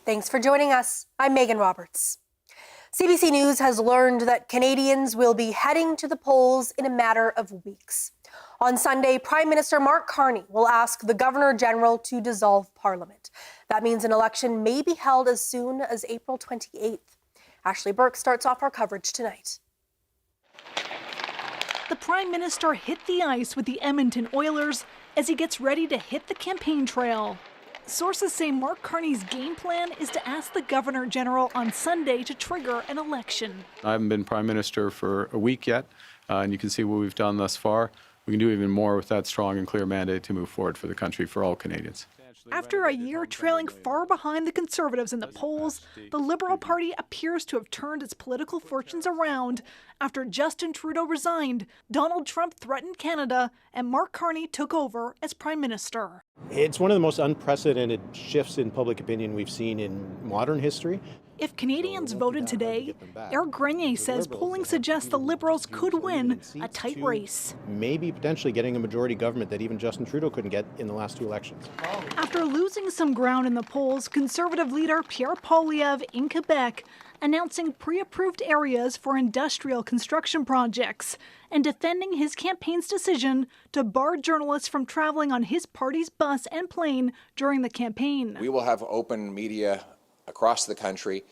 Thanks for joining us. I'm Megan Roberts. CBC News has learned that Canadians will be heading to the polls in a matter of weeks. On Sunday, Prime Minister Mark Carney will ask the Governor-General to dissolve Parliament. That means an election may be held as soon as April 28th. Ashley Burke starts off our coverage tonight. The Prime Minister hit the ice with the Edmonton Oilers as he gets ready to hit the campaign trail. Sources say Mark Carney's game plan is to ask the Governor-General on Sunday to trigger an election. I haven't been Prime Minister for a week yet, and you can see what we've done thus far. We can do even more with that strong and clear mandate to move forward for the country, for all Canadians. After a year trailing far behind the Conservatives in the polls, the Liberal Party appears to have turned its political fortunes around. After Justin Trudeau resigned, Donald Trump threatened Canada, and Mark Carney took over as Prime Minister. It's one of the most unprecedented shifts in public opinion we've seen in modern history. If Canadians voted today, Eric Grenier says polling suggests the Liberals could win a tight race. Maybe potentially getting a majority government that even Justin Trudeau couldn't get in the last two elections. After losing some ground in the polls, Conservative leader Pierre Poilievre in Quebec announcing pre-approved areas for industrial construction projects and defending his campaign's decision to bar journalists from traveling on his party's bus and plane during the campaign. We will have open media across the country.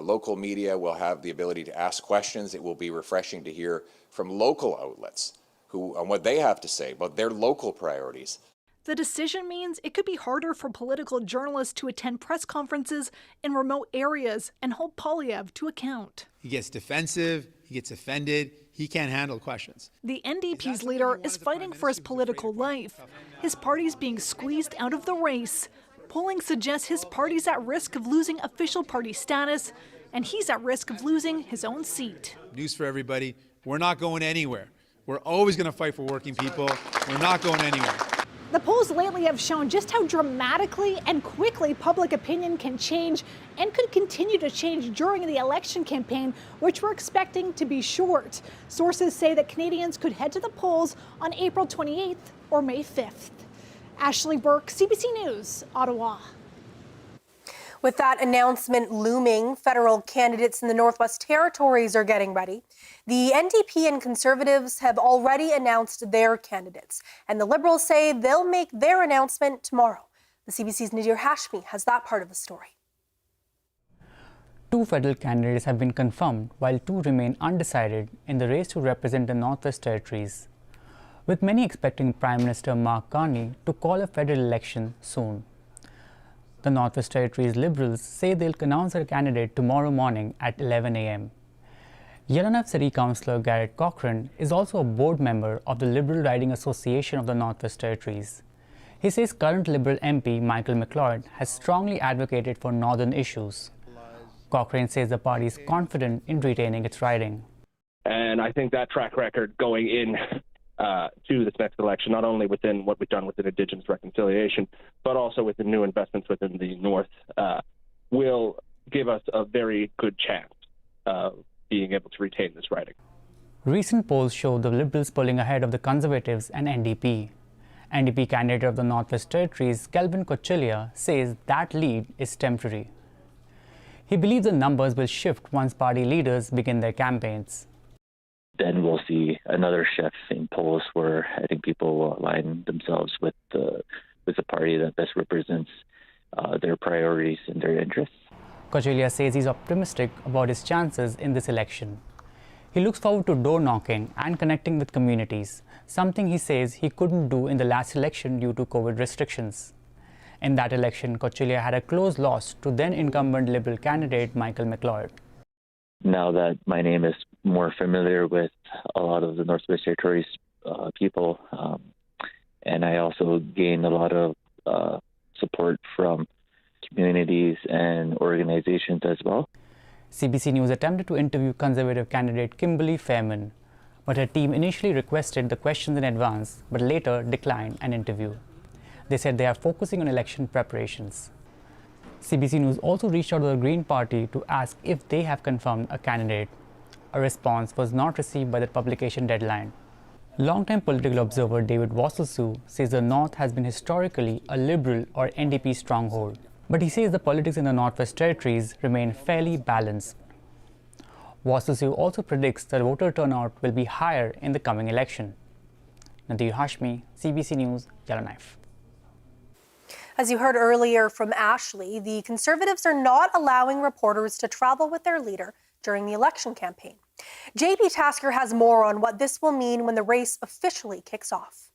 Local media will have the ability to ask questions. It will be refreshing to hear from local outlets on what they have to say about their local priorities. The decision means it could be harder for political journalists to attend press conferences in remote areas and hold Poilievre to account. He gets defensive, he gets offended, he can't handle questions. The NDP's leader is fighting for his political life. His party's being squeezed out of the race. Polling suggests his party's at risk of losing official party status, and he's at risk of losing his own seat. News for everybody, we're not going anywhere. We're always going to fight for working people. We're not going anywhere. The polls lately have shown just how dramatically and quickly public opinion can change and could continue to change during the election campaign, which we're expecting to be short. Sources say that Canadians could head to the polls on April 28th or May 5th. Ashley Burke, CBC News, Ottawa. With that announcement looming, federal candidates in the Northwest Territories are getting ready. The NDP and Conservatives have already announced their candidates, and the Liberals say they'll make their announcement tomorrow. The CBC's Nadir Hashmi has that part of the story. Two federal candidates have been confirmed, while two remain undecided in the race to represent the Northwest Territories, with many expecting Prime Minister Mark Carney to call a federal election soon. The Northwest Territories Liberals say they'll announce their candidate tomorrow morning at 11 a.m. Yellowknife City Councillor Garrett Cochran is also a board member of the Liberal Riding Association of the Northwest Territories. He says current Liberal MP Michael McLeod has strongly advocated for northern issues. Cochran says the party is confident in retaining its riding. And I think that track record going in to this next election, not only within what we've done within Indigenous reconciliation, but also with the new investments within the North, will give us a very good chance of being able to retain this riding. Recent polls show the Liberals pulling ahead of the Conservatives and NDP. NDP candidate of the Northwest Territories, Kelvin Cochillia, says that lead is temporary. He believes the numbers will shift once party leaders begin their campaigns. Then we'll see another shift in polls where I think people will align themselves with the party that best represents their priorities and their interests. Cochillia says he's optimistic about his chances in this election. He looks forward to door knocking and connecting with communities, something he says he couldn't do in the last election due to COVID restrictions. In that election, Cochillia had a close loss to then incumbent Liberal candidate Michael McLeod. Now that my name is more familiar with a lot of the Northwest Territories people, and I also gained a lot of support from communities and organizations as well. CBC News attempted to interview Conservative candidate Kimberly Fairman, but her team initially requested the questions in advance, but later declined an interview. They said they are focusing on election preparations. CBC News also reached out to the Green Party to ask if they have confirmed a candidate. A response was not received by the publication deadline. Longtime political observer David Wasselsoo says the North has been historically a Liberal or NDP stronghold. But he says the politics in the Northwest Territories remain fairly balanced. Wassiliou also predicts that voter turnout will be higher in the coming election. Nadir Hashmi, CBC News, Yellowknife. As you heard earlier from Ashley, the Conservatives are not allowing reporters to travel with their leader during the election campaign. JP Tasker has more on what this will mean when the race officially kicks off.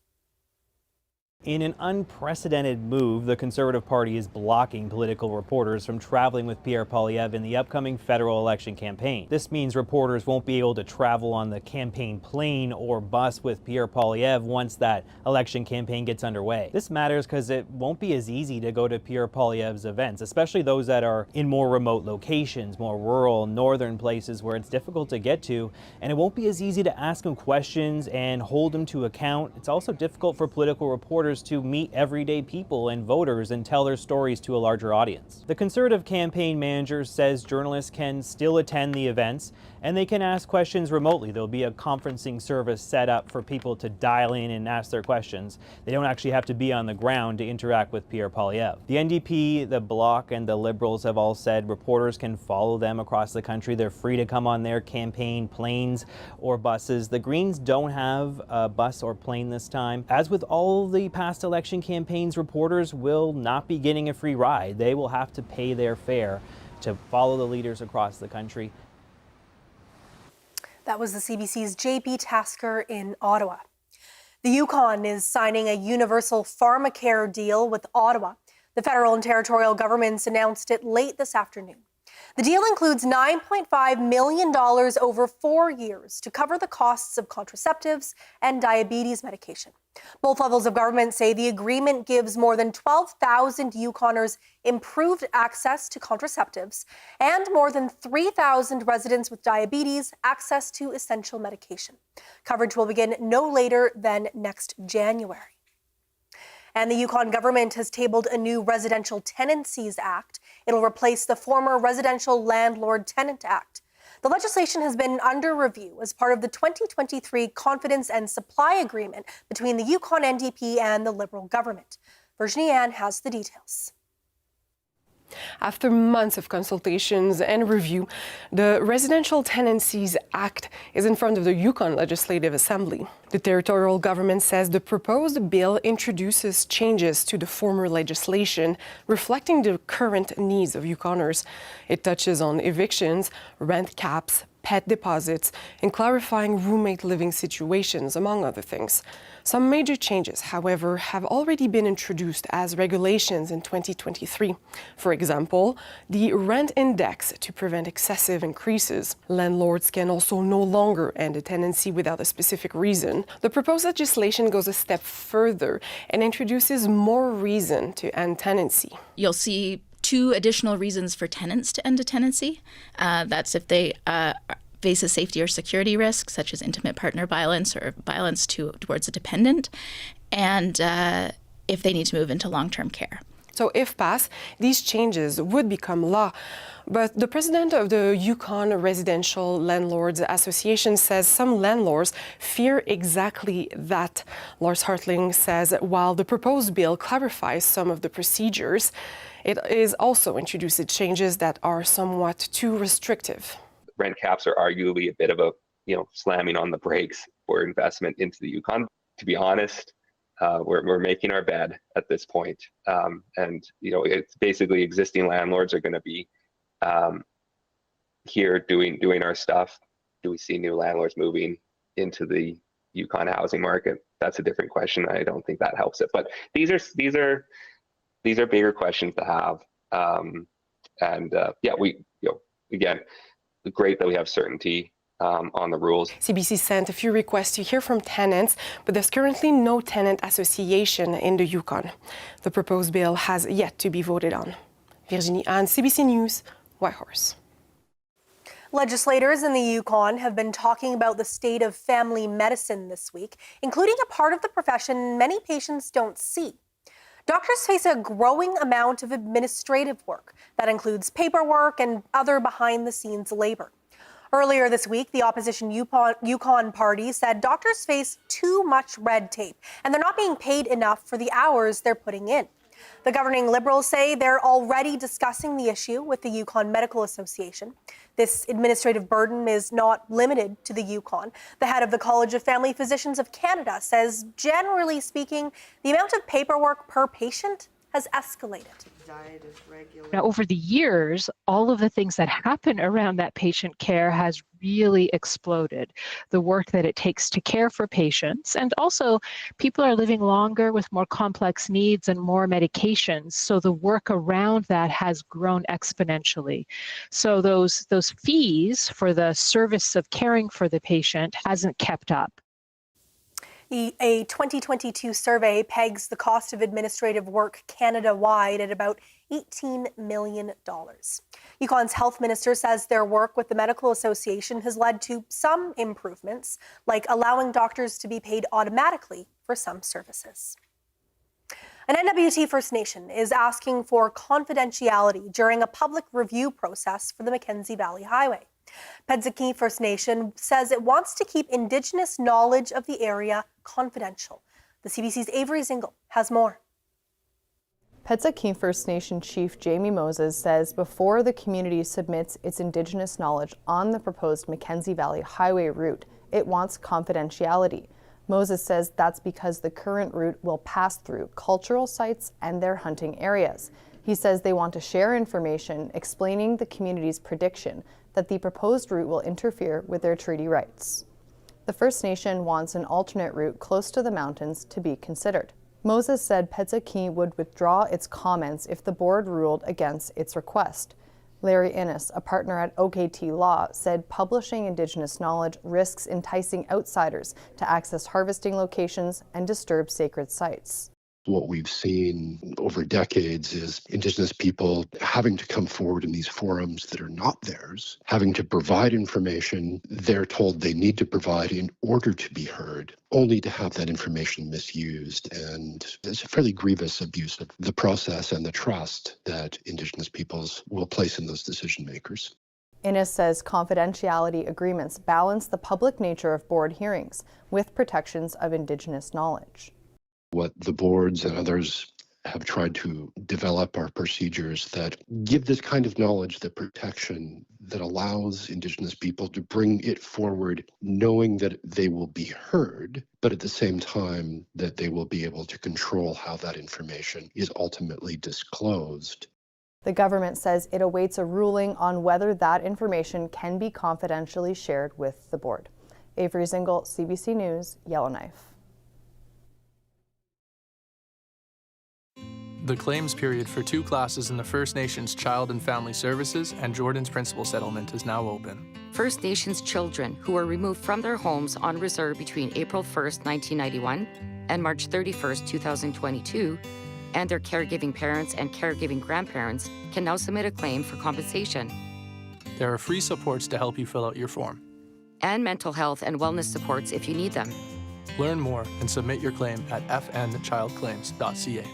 In an unprecedented move, the Conservative Party is blocking political reporters from traveling with Pierre Poilievre in the upcoming federal election campaign. This means reporters won't be able to travel on the campaign plane or bus with Pierre Poilievre once that election campaign gets underway. This matters because it won't be as easy to go to Pierre Poilievre's events, especially those that are in more remote locations, more rural, northern places where it's difficult to get to, and it won't be as easy to ask him questions and hold him to account. It's also difficult for political reporters to meet everyday people and voters and tell their stories to a larger audience. The Conservative campaign manager says journalists can still attend the events and they can ask questions remotely. There'll be a conferencing service set up for people to dial in and ask their questions. They don't actually have to be on the ground to interact with Pierre Poilievre. The NDP, the Bloc, and the Liberals have all said reporters can follow them across the country. They're free to come on their campaign planes or buses. The Greens don't have a bus or plane this time. As with all the past election campaigns, reporters will not be getting a free ride. They will have to pay their fare to follow the leaders across the country. That was the CBC's JP Tasker in Ottawa. The Yukon is signing a universal pharmacare deal with Ottawa. The federal and territorial governments announced it late this afternoon. The deal includes $9.5 million over 4 years to cover the costs of contraceptives and diabetes medication. Both levels of government say the agreement gives more than 12,000 Yukoners improved access to contraceptives and more than 3,000 residents with diabetes access to essential medication. Coverage will begin no later than next January. And the Yukon government has tabled a new Residential Tenancies Act. It'll replace the former Residential Landlord Tenant Act. The legislation has been under review as part of the 2023 Confidence and Supply Agreement between the Yukon NDP and the Liberal government. Virginie Anne has the details. After months of consultations and review, the Residential Tenancies Act is in front of the Yukon Legislative Assembly. The territorial government says the proposed bill introduces changes to the former legislation, reflecting the current needs of Yukoners. It touches on evictions, rent caps, pet deposits, and clarifying roommate living situations, among other things. Some major changes, however, have already been introduced as regulations in 2023. For example, the rent index to prevent excessive increases. Landlords can also no longer end a tenancy without a specific reason. The proposed legislation goes a step further and introduces more reason to end tenancy. You'll see 2 additional reasons for tenants to end a tenancy. That's if they face a safety or security risk, such as intimate partner violence or violence towards a dependent, and if they need to move into long-term care. So if passed, these changes would become law. But the president of the Yukon Residential Landlords Association says some landlords fear exactly that. Lars Hartling says while the proposed bill clarifies some of the procedures, it is also introduced changes that are somewhat too restrictive. Rent caps are arguably a bit of a, slamming on the brakes for investment into the Yukon. To be honest, we're making our bed at this point. And it's basically existing landlords are going to be here doing our stuff. Do we see new landlords moving into the Yukon housing market? That's a different question. I don't think that helps it. But these are bigger questions to have. Again, great that we have certainty on the rules. CBC sent a few requests to hear from tenants, but there's currently no tenant association in the Yukon. The proposed bill has yet to be voted on. Virginie Anne, CBC News, Whitehorse. Legislators in the Yukon have been talking about the state of family medicine this week, including a part of the profession many patients don't see. Doctors face a growing amount of administrative work that includes paperwork and other behind-the-scenes labor. Earlier this week, the opposition Yukon party said doctors face too much red tape and they're not being paid enough for the hours they're putting in. The governing Liberals say they're already discussing the issue with the Yukon Medical Association. This administrative burden is not limited to the Yukon. The head of the College of Family Physicians of Canada says, generally speaking, the amount of paperwork per patient has escalated. Now, over the years, all of the things that happen around that patient care has really exploded. The work that it takes to care for patients, and also people are living longer with more complex needs and more medications. So the work around that has grown exponentially. So those fees for the service of caring for the patient hasn't kept up. A 2022 survey pegs the cost of administrative work Canada-wide at about $18 million. Yukon's health minister says their work with the Medical Association has led to some improvements, like allowing doctors to be paid automatically for some services. An NWT First Nation is asking for confidentiality during a public review process for the Mackenzie Valley Highway. Pedzaki First Nation says it wants to keep Indigenous knowledge of the area confidential. The CBC's Avery Zingle has more. Pedzaki First Nation Chief Jamie Moses says before the community submits its Indigenous knowledge on the proposed Mackenzie Valley Highway route, it wants confidentiality. Moses says that's because the current route will pass through cultural sites and their hunting areas. He says they want to share information explaining the community's prediction that the proposed route will interfere with their treaty rights. The First Nation wants an alternate route close to the mountains to be considered. Moses said Pedzaki would withdraw its comments if the board ruled against its request. Larry Innes, a partner at OKT Law, said publishing Indigenous knowledge risks enticing outsiders to access harvesting locations and disturb sacred sites. What we've seen over decades is Indigenous people having to come forward in these forums that are not theirs, having to provide information they're told they need to provide in order to be heard, only to have that information misused. And it's a fairly grievous abuse of the process and the trust that Indigenous peoples will place in those decision makers. Innes says confidentiality agreements balance the public nature of board hearings with protections of Indigenous knowledge. What the boards and others have tried to develop are procedures that give this kind of knowledge the protection that allows Indigenous people to bring it forward knowing that they will be heard, but at the same time that they will be able to control how that information is ultimately disclosed. The government says it awaits a ruling on whether that information can be confidentially shared with the board. Avery Zingle, CBC News, Yellowknife. The claims period for 2 classes in the First Nations Child and Family Services and Jordan's Principal Settlement is now open. First Nations children who were removed from their homes on reserve between April 1st, 1991 and March 31st, 2022, and their caregiving parents and caregiving grandparents can now submit a claim for compensation. There are free supports to help you fill out your form. And mental health and wellness supports if you need them. Learn more and submit your claim at fnchildclaims.ca.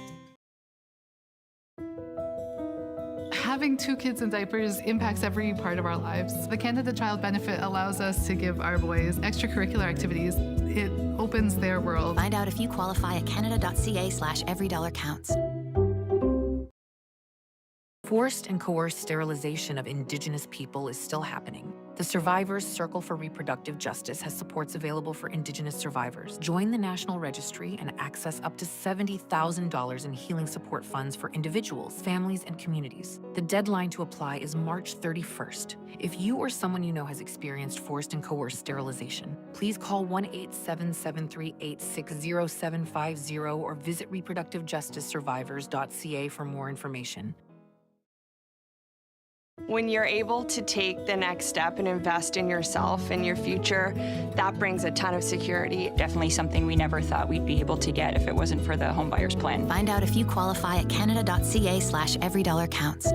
Having 2 kids in diapers impacts every part of our lives. The Canada Child Benefit allows us to give our boys extracurricular activities. It opens their world. Find out if you qualify at canada.ca/everydollar-counts. Forced and coerced sterilization of Indigenous people is still happening. The Survivors Circle for Reproductive Justice has supports available for Indigenous survivors. Join the National Registry and access up to $70,000 in healing support funds for individuals, families, and communities. The deadline to apply is March 31st. If you or someone you know has experienced forced and coerced sterilization, please call 1-877-386-0750 or visit reproductivejusticesurvivors.ca for more information. When you're able to take the next step and invest in yourself and your future, that brings a ton of security. Definitely something we never thought we'd be able to get if it wasn't for the home buyers plan. Find out if you qualify at canada.ca/everydollar-counts.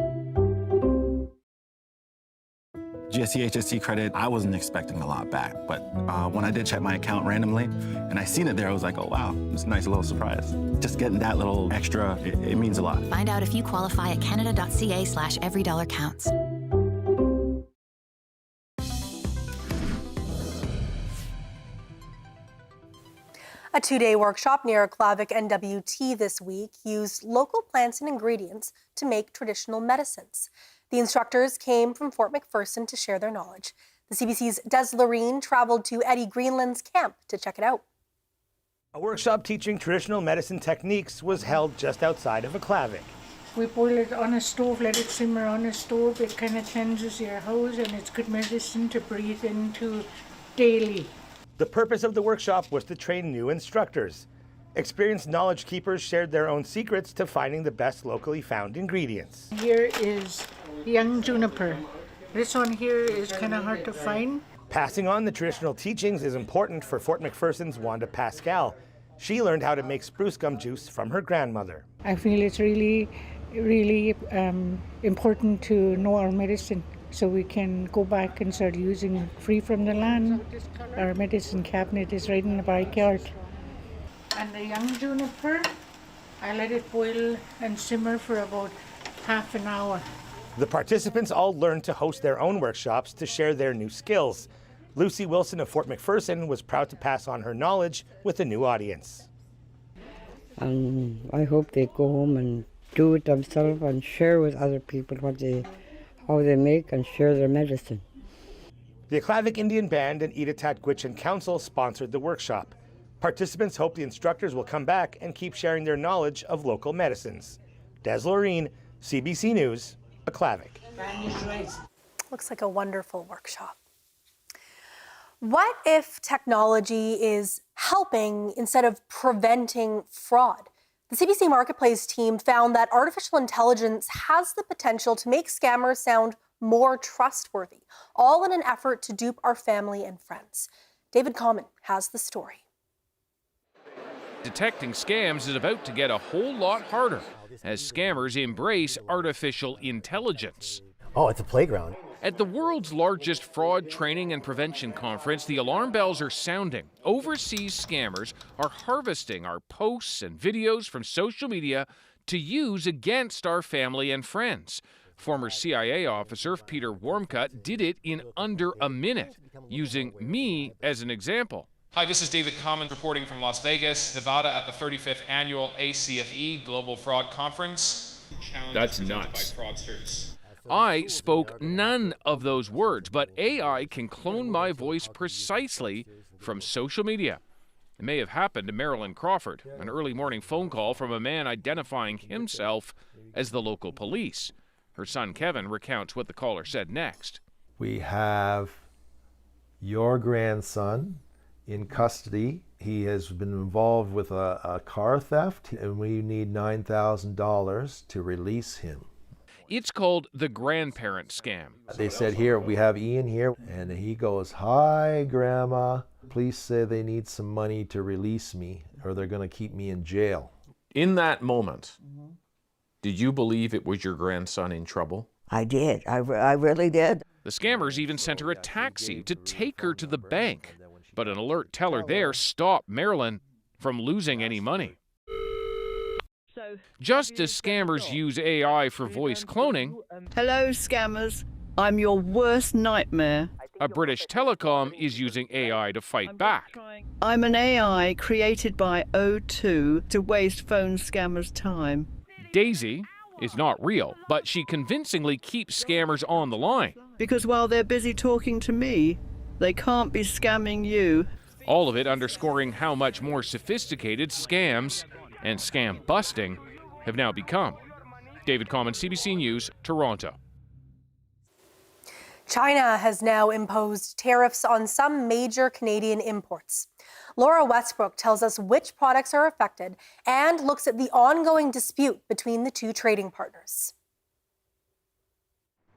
GST, HST credit, I wasn't expecting a lot back, but when I did check my account randomly and I seen it there, I was like, oh wow, it's a nice little surprise. Just getting that little extra, it means a lot. Find out if you qualify at canada.ca/everydollar-counts. A two-day workshop near Klavic NWT this week used local plants and ingredients to make traditional medicines. The instructors came from Fort McPherson to share their knowledge. The CBC's Des Loreen traveled to Eddie Greenland's camp to check it out. A workshop teaching traditional medicine techniques was held just outside of Klavic. We boil it on a stove, let it simmer on a stove. It kind of cleanses your house and it's good medicine to breathe into daily. The purpose of the workshop was to train new instructors. Experienced knowledge keepers shared their own secrets to finding the best locally found ingredients. Here is young juniper. This one here is kind of hard to find. Passing on the traditional teachings is important for Fort McPherson's Wanda Pascal. She learned how to make spruce gum juice from her grandmother. I feel it's really important to know our medicine so we can go back and start using free from the land. Our medicine cabinet is right in the backyard. And the young juniper, I let it boil and simmer for about half an hour. The participants all learned to host their own workshops to share their new skills. Lucy Wilson of Fort McPherson was proud to pass on her knowledge with a new audience. I hope they go home and do it themselves and share with other people how they make and share their medicine. The Klavic Indian Band and Iditat Gwich'in Council sponsored the workshop. Participants hope the instructors will come back and keep sharing their knowledge of local medicines. Des Loreen, CBC News, Klavic. Looks like a wonderful workshop. What if technology is helping instead of preventing fraud? The CBC Marketplace team found that artificial intelligence has the potential to make scammers sound more trustworthy, all in an effort to dupe our family and friends. David Common has the story. Detecting scams is about to get a whole lot harder as scammers embrace artificial intelligence. Oh, it's a playground. At the world's largest fraud training and prevention conference, the alarm bells are sounding. Overseas scammers are harvesting our posts and videos from social media to use against our family and friends. Former CIA officer Peter Wormcutt did it in under a minute, using me as an example. Hi, this is David Common reporting from Las Vegas, Nevada at the 35th Annual ACFE Global Fraud Conference. That's nuts. I spoke none of those words, but AI can clone my voice precisely from social media. It may have happened to Marilyn Crawford, an early morning phone call from a man identifying himself as the local police. Her son Kevin recounts what the caller said next. We have your grandson in custody. He has been involved with a car theft, and we need $9,000 to release him. It's called the grandparent scam. They said, here, we have Ian here, and he goes, "Hi, Grandma. Police say they need some money to release me, or they're going to keep me in jail." In that moment, did you believe it was your grandson in trouble? I did. I really did. The scammers even sent her a taxi to take her to the bank. But an alert teller there stopped Marilyn from losing any money. Just as scammers use AI for voice cloning, hello, scammers. I'm your worst nightmare. A British telecom is using AI to fight back. I'm an AI created by O2 to waste phone scammers' time. Daisy is not real, but she convincingly keeps scammers on the line. Because while they're busy talking to me, they can't be scamming you. All of it underscoring how much more sophisticated scams and scam busting have now become. David Common, CBC News, Toronto. China has now imposed tariffs on some major Canadian imports. Laura Westbrook tells us which products are affected and looks at the ongoing dispute between the two trading partners.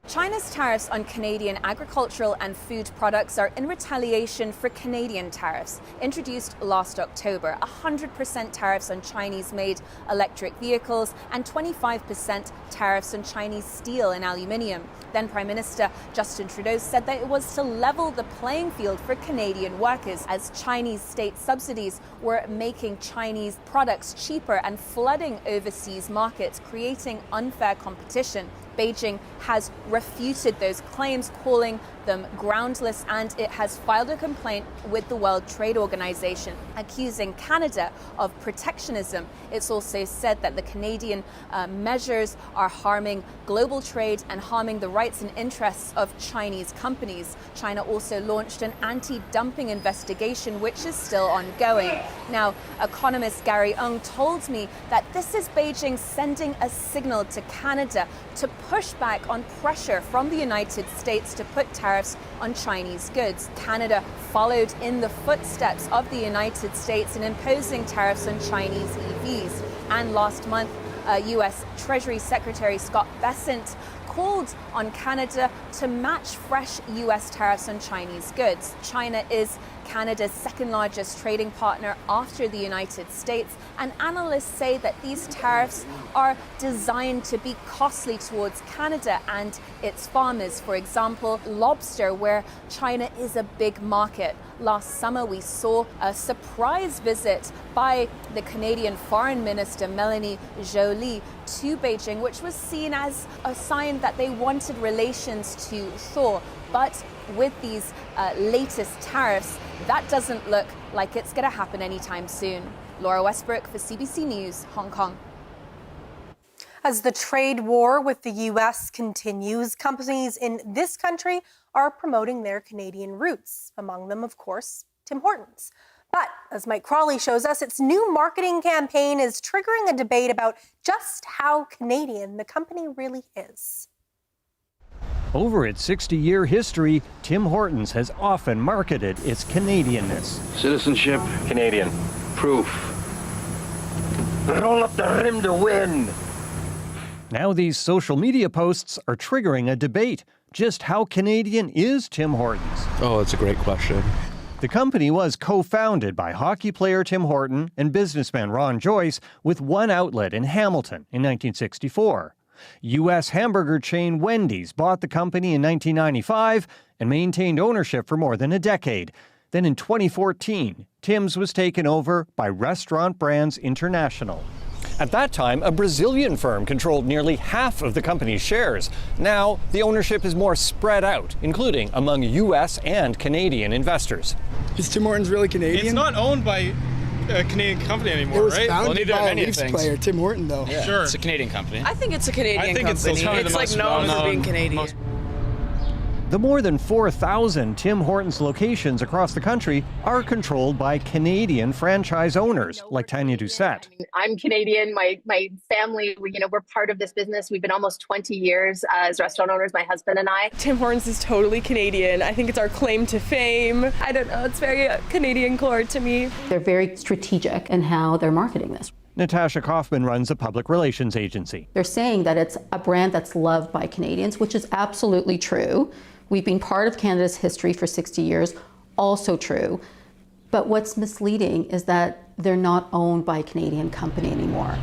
China's tariffs on Canadian agricultural and food products are in retaliation for Canadian tariffs introduced last October. 100% tariffs on Chinese-made electric vehicles and 25% tariffs on Chinese steel and aluminium. Then Prime Minister Justin Trudeau said that it was to level the playing field for Canadian workers as Chinese state subsidies were making Chinese products cheaper and flooding overseas markets, creating unfair competition. Beijing has refuted those claims, calling them groundless, and it has filed a complaint with the World Trade Organization, accusing Canada of protectionism. It's also said that the Canadian measures are harming global trade and harming the rights and interests of Chinese companies. China also launched an anti-dumping investigation, which is still ongoing. Now, economist Gary Ng told me that this is Beijing sending a signal to Canada to push back on pressure from the United States to put tariffs on Chinese goods. Canada followed in the footsteps of the United States in imposing tariffs on Chinese EVs. And last month, U.S. Treasury Secretary Scott Bessent called on Canada to match fresh U.S. tariffs on Chinese goods. China is Canada's second largest trading partner after the United States, and analysts say that these tariffs are designed to be costly towards Canada and its farmers. For example, lobster, where China is a big market. Last summer, we saw a surprise visit by the Canadian Foreign Minister Melanie Joly to Beijing, which was seen as a sign that they wanted relations to thaw. But with these latest tariffs, that doesn't look like it's going to happen anytime soon. Laura Westbrook for CBC News, Hong Kong. As the trade war with the U.S. continues, companies in this country are promoting their Canadian roots. Among them, of course, Tim Hortons. But as Mike Crawley shows us, its new marketing campaign is triggering a debate about just how Canadian the company really is. Over its 60-year history, Tim Hortons has often marketed its Canadianness. Citizenship, Canadian. Proof. Roll up the rim to win. Now these social media posts are triggering a debate. Just how Canadian is Tim Hortons? Oh, that's a great question. The company was co-founded by hockey player Tim Horton and businessman Ron Joyce with one outlet in Hamilton in 1964. U.S. hamburger chain Wendy's bought the company in 1995 and maintained ownership for more than a decade. Then in 2014, Tim's was taken over by Restaurant Brands International. At that time, a Brazilian firm controlled nearly half of the company's shares. Now, the ownership is more spread out, including among U.S. and Canadian investors. Is Tim Hortons really Canadian? It's not owned by a Canadian company anymore, it was right? Founded by a Leafs player, Tim Horton, though. Yeah. Sure. It's a Canadian company. I think it's a Canadian company. It's like known for being Canadian. The more than 4,000 Tim Hortons locations across the country are controlled by Canadian franchise owners, like Tanya Doucette. I'm Canadian. My family, we're part of this business. We've been almost 20 years as restaurant owners, my husband and I. Tim Hortons is totally Canadian. I think it's our claim to fame. I don't know, it's very Canadian core to me. They're very strategic in how they're marketing this. Natasha Kaufman runs a public relations agency. They're saying that it's a brand that's loved by Canadians, which is absolutely true. We've been part of Canada's history for 60 years, also true. But what's misleading is that they're not owned by a Canadian company anymore.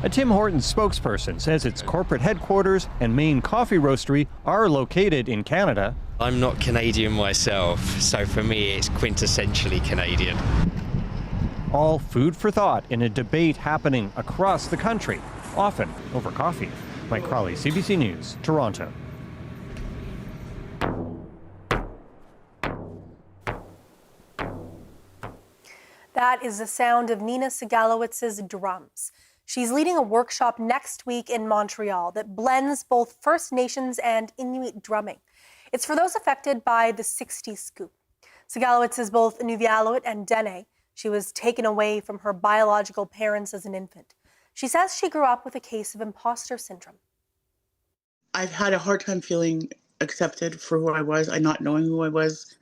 A Tim Hortons spokesperson says its corporate headquarters and main coffee roastery are located in Canada. I'm not Canadian myself, so for me it's quintessentially Canadian. All food for thought in a debate happening across the country, often over coffee. Mike Crawley, CBC News, Toronto. That is the sound of Nina Segalowitz's drums. She's leading a workshop next week in Montreal that blends both First Nations and Inuit drumming. It's for those affected by the 60s scoop. Segalowitz is both Nunavut and Dene. She was taken away from her biological parents as an infant. She says she grew up with a case of imposter syndrome. I've had a hard time feeling accepted for who I was, and not knowing who I was.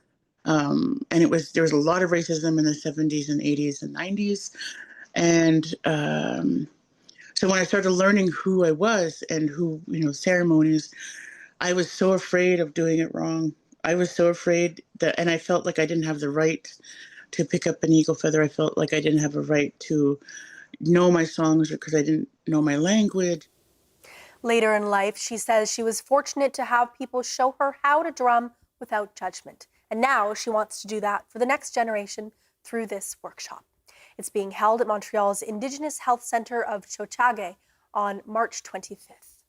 And there was a lot of racism in the 70s and 80s and 90s. And so when I started learning who I was and who, ceremonies, I was so afraid of doing it wrong. I was so afraid that, and I felt like I didn't have the right to pick up an eagle feather. I felt like I didn't have a right to know my songs because I didn't know my language. Later in life, she says she was fortunate to have people show her how to drum without judgment. And now she wants to do that for the next generation through this workshop. It's being held at Montreal's Indigenous Health Centre of Tiohtià:ke on March 25th.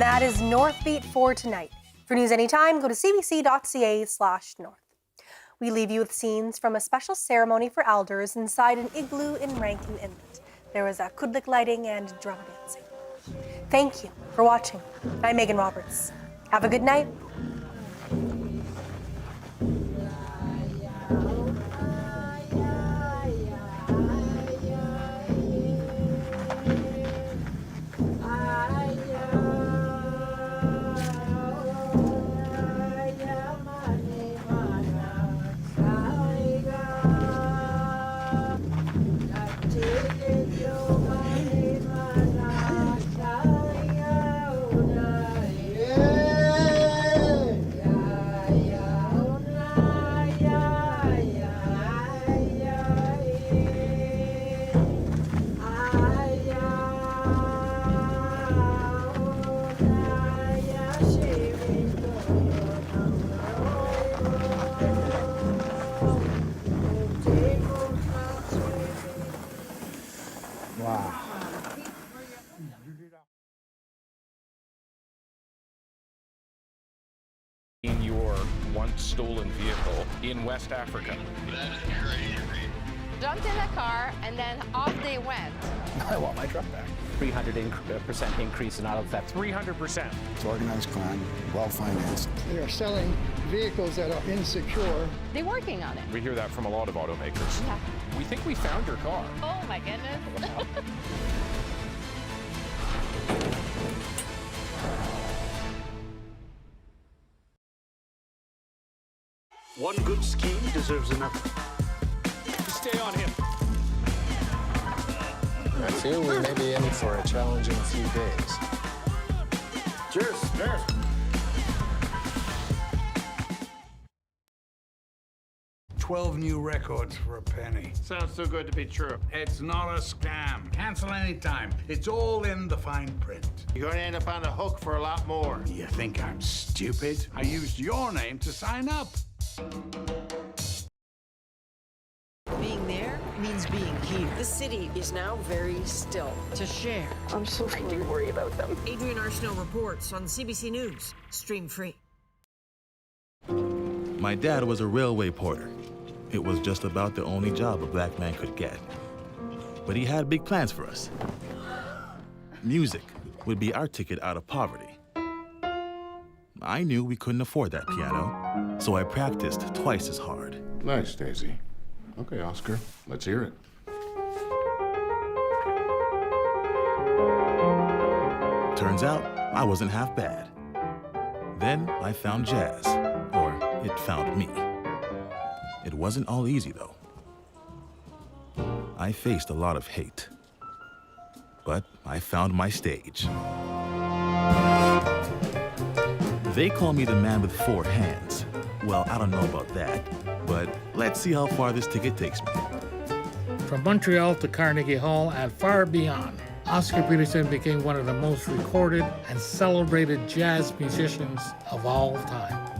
that is Northbeat for tonight. For news anytime, go to cbc.ca/north. We leave you with scenes from a special ceremony for elders inside an igloo in Rankin Inlet. There was a kudlik lighting and drum dancing. Thank you for watching. I'm Megan Roberts. Have a good night. In your once stolen vehicle in West Africa. Jumped in a car and then off they went. I want my truck back. 300% increase in auto theft. 300%. It's organized crime, well-financed. They are selling vehicles that are insecure. They're working on it. We hear that from a lot of automakers. Yeah. We think we found your car. Oh my goodness. One good scheme deserves another. Stay on him. I feel we may be in for a challenging few days. Cheers. Cheers. $12 new records for a penny. Sounds too good to be true. It's not a scam. Cancel anytime. It's all in the fine print. You're going to end up on the hook for a lot more. You think I'm stupid? I used your name to sign up. Being there means being here. The city is now very still. To share. I'm so freaking worried about them. Adrian Arsenault reports on CBC News. Stream free. My dad was a railway porter. It was just about the only job a black man could get. But he had big plans for us. Music would be our ticket out of poverty. I knew we couldn't afford that piano, so I practiced twice as hard. Nice, Daisy. Okay, Oscar, let's hear it. Turns out, I wasn't half bad. Then I found jazz, or it found me. It wasn't all easy, though. I faced a lot of hate, but I found my stage. They call me the man with 4 hands. Well, I don't know about that, but let's see how far this ticket takes me. From Montreal to Carnegie Hall and far beyond, Oscar Peterson became one of the most recorded and celebrated jazz musicians of all time.